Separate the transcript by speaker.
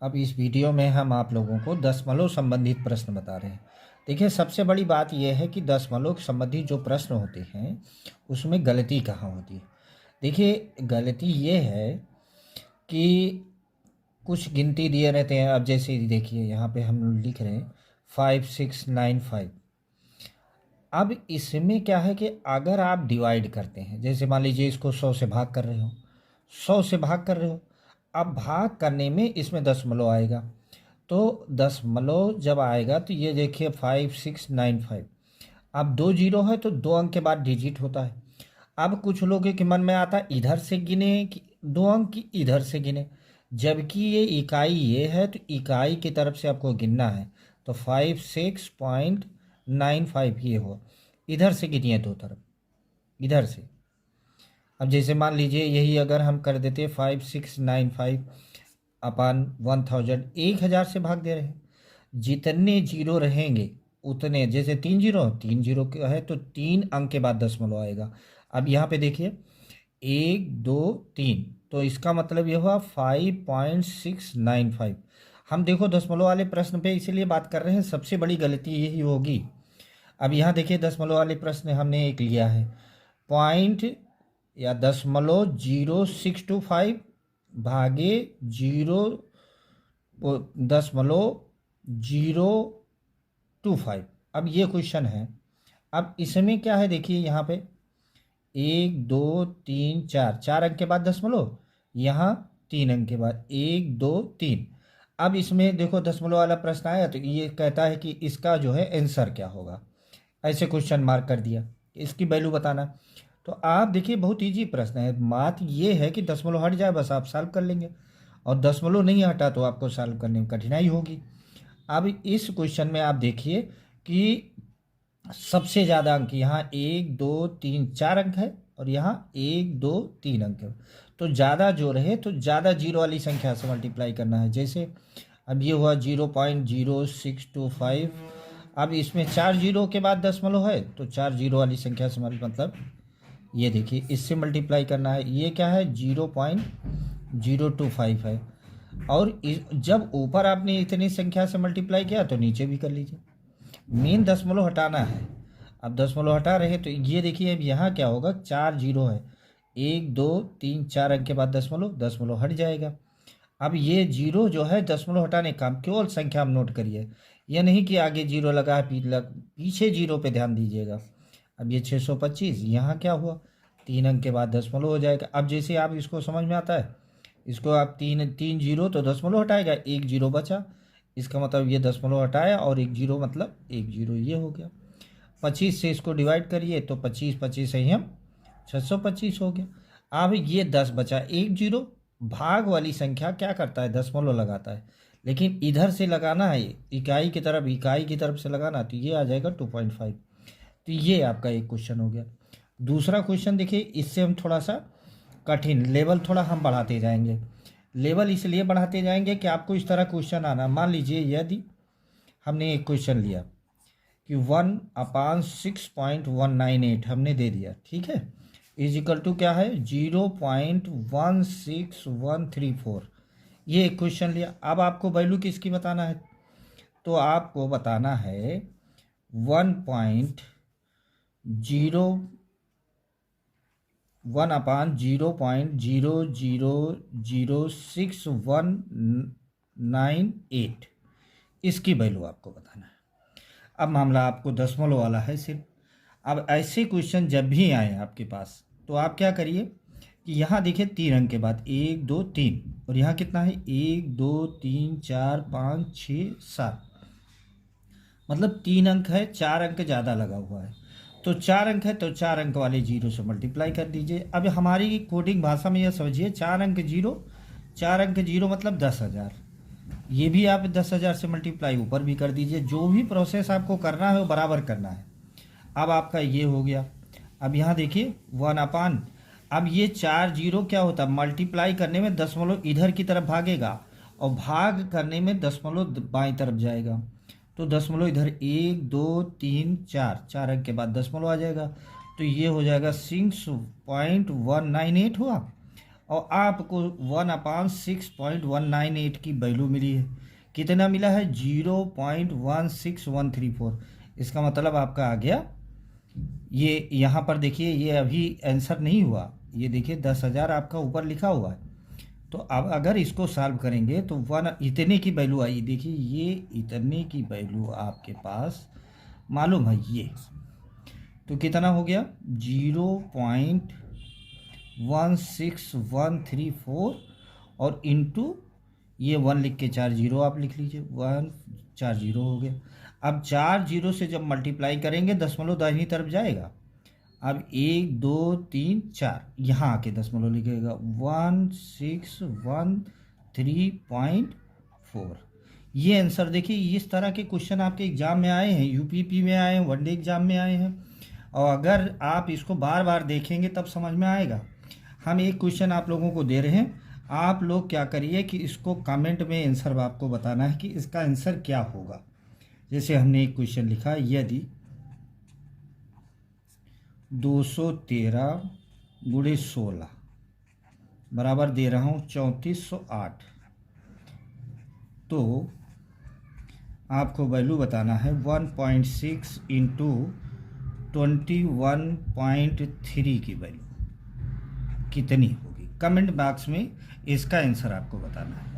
Speaker 1: अब इस वीडियो में हम आप लोगों को दशमलव संबंधित प्रश्न बता रहे हैं। देखिए, सबसे बड़ी बात यह है कि दशमलव संबंधी जो प्रश्न होते हैं उसमें गलती कहाँ होती है। देखिए, गलती ये है कि कुछ गिनती दिए रहते हैं। अब जैसे देखिए, यहाँ पे हम लिख रहे हैं 5695। अब इसमें क्या है कि अगर आप डिवाइड करते हैं, जैसे मान लीजिए इसको 100 से भाग कर रहे हो, 100 से भाग कर रहे हो, अब भाग करने में इसमें दशमलव आएगा। तो दशमलव जब आएगा तो ये देखिए 5695। अब 2 जीरो है तो 2 अंक के बाद डिजिट होता है। अब कुछ लोगों के मन में आता है इधर से गिने कि 2 अंक की इधर से गिने, जबकि ये इकाई ये है तो इकाई की तरफ से आपको गिनना है। तो 56.95 ये हो, इधर से गिनिए दो तरफ, इधर से। अब जैसे मान लीजिए यही अगर हम कर देते 5695 अपान 1000, 1000 से भाग दे रहे हैं, जितने जीरो रहेंगे उतने, जैसे 3 जीरो, 3 जीरो का है तो 3 अंक के बाद दशमलव आएगा। अब यहाँ पे देखिए 1 2 3, तो इसका मतलब यह हुआ 5.695। हम देखो दशमलव वाले प्रश्न पे इसीलिए बात कर रहे हैं, सबसे बड़ी गलती यही होगी। अब यहाँ देखिए दशमलव वाले प्रश्न हमने एक लिया है, पॉइंट या दशमलव 0625 भागे 0.025। अब ये क्वेश्चन है। अब इसमें क्या है, देखिए यहाँ पे 1 2 3 4, 4 अंक के बाद दशमलव, यहाँ 3 अंक के बाद 1 2 3। अब इसमें देखो दशमलव वाला प्रश्न आया तो ये कहता है कि इसका जो है आंसर क्या होगा, ऐसे क्वेश्चन मार्क कर दिया, इसकी वैल्यू बताना। तो आप देखिए बहुत इजी प्रश्न है, बात ये है कि दशमलव हट जाए बस आप सॉल्व कर लेंगे, और दशमलव नहीं हटा तो आपको सॉल्व करने में कठिनाई होगी। अब इस क्वेश्चन में आप देखिए कि सबसे ज़्यादा अंक यहाँ 1 2 3 4 अंक है, और यहाँ 1 2 3 अंक है। तो ज़्यादा जो रहे तो ज़्यादा जीरो वाली संख्या से मल्टीप्लाई करना है। जैसे अब ये हुआ 0.0625। अब इसमें 4 जीरो के बाद दशमलव है तो 4 जीरो वाली संख्या से मतलब ये देखिए इससे मल्टीप्लाई करना है। ये क्या है, 0.025 है। और जब ऊपर आपने इतनी संख्या से मल्टीप्लाई किया तो नीचे भी कर लीजिए, मेन दशमलव हटाना है। अब दशमलव हटा रहे तो ये देखिए अब यहाँ क्या होगा, 4 जीरो है, 1 2 3 4 अंक के बाद दशमलव, दशमलव हट जाएगा। अब ये जीरो जो है दशमलव हटाने का, केवल संख्या हम नोट करिए, यह नहीं कि आगे जीरो लगा है पीछे जीरो पे ध्यान दीजिएगा। अब ये 625, यहाँ क्या हुआ, 3 अंक के बाद दशमलव हो जाएगा। अब जैसे आप इसको समझ में आता है, इसको आप 3 जीरो तो दशमलव हटाएगा, 1 जीरो बचा, इसका मतलब ये दशमलव हटाया और 1 जीरो मतलब 1 जीरो, ये हो गया। 25 से इसको डिवाइड करिए तो 25 25 से ही हम 625 हो गया। अब ये 10 बचा, 1 जीरो, भाग वाली संख्या क्या करता है, दशमलव लगाता है, लेकिन इधर से लगाना है इकाई की तरफ, इकाई की तरफ से लगाना, तो ये आ जाएगा 2.5। तो ये आपका एक क्वेश्चन हो गया। दूसरा क्वेश्चन देखिए, इससे हम थोड़ा सा कठिन लेवल थोड़ा हम बढ़ाते जाएंगे। लेवल इसलिए बढ़ाते जाएंगे कि आपको इस तरह क्वेश्चन आना। मान लीजिए यदि हमने एक क्वेश्चन लिया कि 1/6.198 हमने दे दिया, ठीक है, इज इक्वल टू क्या है, 0.16134। ये एक क्वेश्चन लिया। अब आपको वैल्यू किसकी बताना है, तो आपको बताना है 1.0.00619 इसकी वैल्यू आपको बताना है। अब मामला आपको दशमलव वाला है सिर्फ। अब ऐसे क्वेश्चन जब भी आए आपके पास तो आप क्या करिए कि यहाँ देखिए 3 अंक के बाद 1 2 3, और यहाँ कितना है, 1 2 3 4 5 6 7, मतलब 3 अंक है, 4 अंक ज़्यादा लगा हुआ है। तो 4 अंक है तो 4 अंक वाले जीरो से मल्टीप्लाई कर दीजिए। अब हमारी कोडिंग भाषा में यह समझिए, 4 अंक जीरो, 4 अंक जीरो मतलब 10,000। ये भी आप 10,000 से मल्टीप्लाई ऊपर भी कर दीजिए, जो भी प्रोसेस आपको करना है वो बराबर करना है। अब आपका ये हो गया। अब यहाँ देखिए 1/, अब ये 4 जीरो क्या होता है, मल्टीप्लाई करने में दशमलव इधर की तरफ भागेगा और भाग करने में दशमलव बाईं तरफ जाएगा। तो दशमलव इधर 1 2 3 4, 4 अंक के बाद दशमलव आ जाएगा, तो ये हो जाएगा 6.198 हुआ। और आपको 1/6.198 की वैल्यू मिली है। कितना मिला है? 0.16134। इसका मतलब आपका आ गया, ये यहाँ पर देखिए, ये अभी आंसर नहीं हुआ, ये देखिए 10,000 आपका ऊपर लिखा हुआ है। तो अब अगर इसको सॉल्व करेंगे तो इतने की वैल्यू आई, देखिए ये इतने की वैल्यू आपके पास मालूम है ये, तो कितना हो गया? 0.16134 और इंटू ये 1 लिख के 4 जीरो आप लिख लीजिए, 140 हो गया। अब 4 जीरो से जब मल्टीप्लाई करेंगे दशमलव दाहिनी तरफ जाएगा। अब 1 2 3 4 यहाँ आके दशमलव लिखेगा 1613.4। ये आंसर देखिए, इस तरह के क्वेश्चन आपके एग्जाम में आए हैं, यूपीपी में आए हैं, वनडे एग्जाम में आए हैं, और अगर आप इसको बार बार देखेंगे तब समझ में आएगा। हम एक क्वेश्चन आप लोगों को दे रहे हैं, आप लोग क्या करिए कि इसको कमेंट में आंसर आपको बताना है कि इसका आंसर क्या होगा। जैसे हमने एक क्वेश्चन लिखा, यदि 213 गुणे 16 बराबर दे रहा हूँ 3408, तो आपको वैल्यू बताना है 1.6 इंटू 21.3 की वैल्यू कितनी होगी। कमेंट बॉक्स में इसका आंसर आपको बताना है।